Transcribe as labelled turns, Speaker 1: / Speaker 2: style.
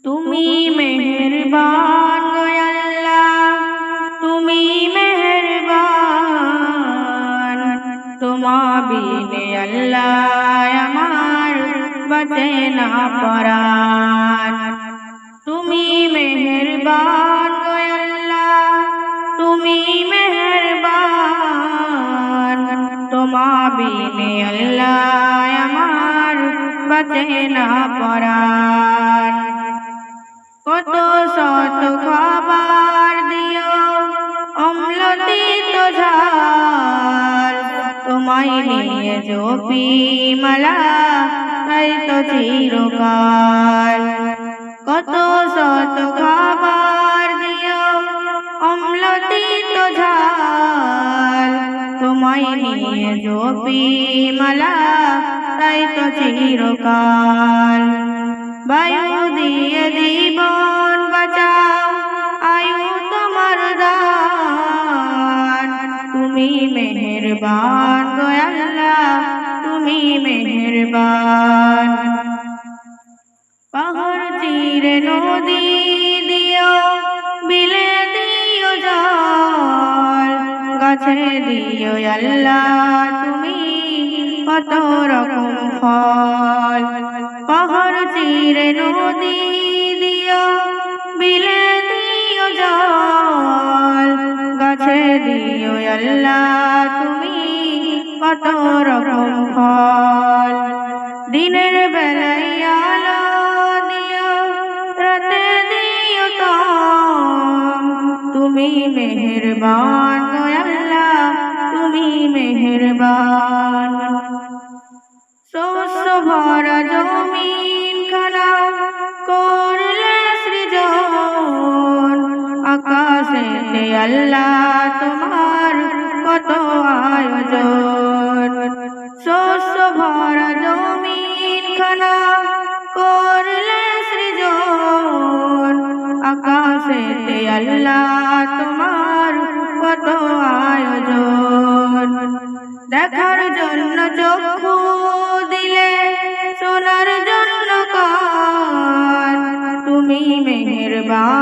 Speaker 1: তুমি মেহেরবান গো আল্লাহ, তুমি মেহেরবান। তোমা বিনে আল্লাহ আমার বাঁচে না পরাণ। তুমি মেহেরবান গো আল্লাহ, তুমি মেহেরবান। তোমা বিনে আল্লাহ আমার বাঁচে না পরাণ। কত শত খাবার দিও অম্লতিত ঝাল, তোমায় নিয়ে জপি মালা তাই তো চিরকাল। কত শত খাবার দিও অম্লতিত ঝাল, তোমায় নিয়ে জপি মালা তাই তো চিরকাল। বায়ু দিয়ে জীবন বাঁচাও আয়ু তোমার দান। তুমি মেহেরবান গো আল্লাহ, তুমি মেহেরবান। পাহাড় চিরে নদী দিও বিলে দিও জল, গাছে দিও আল্লাহ তুমি কত রকম ফল। পাহাড় চিরে নদী দিও বিলে দিও জল, গাছে দিও আল্লাহ তুমি কত রকম ফল। দিনের বেলায় আলো দিও রাতে দিও তম, তুমি মেহেরবান গো আল্লাহ, তুমি মেহেরবান। শস্য ভরা জমিন খানা করলে সৃজন, আকাশেতে আল্লাহ তোমার কত আয়োজন। শস্য ভরা জমিন খানা করলে সৃজন, আকাশেতে আল্লাহ তোমার কত আয়োজন। দেখার জন্য চক্ষু দিলে সোনার জন্য কান, তুমি মেহেরবান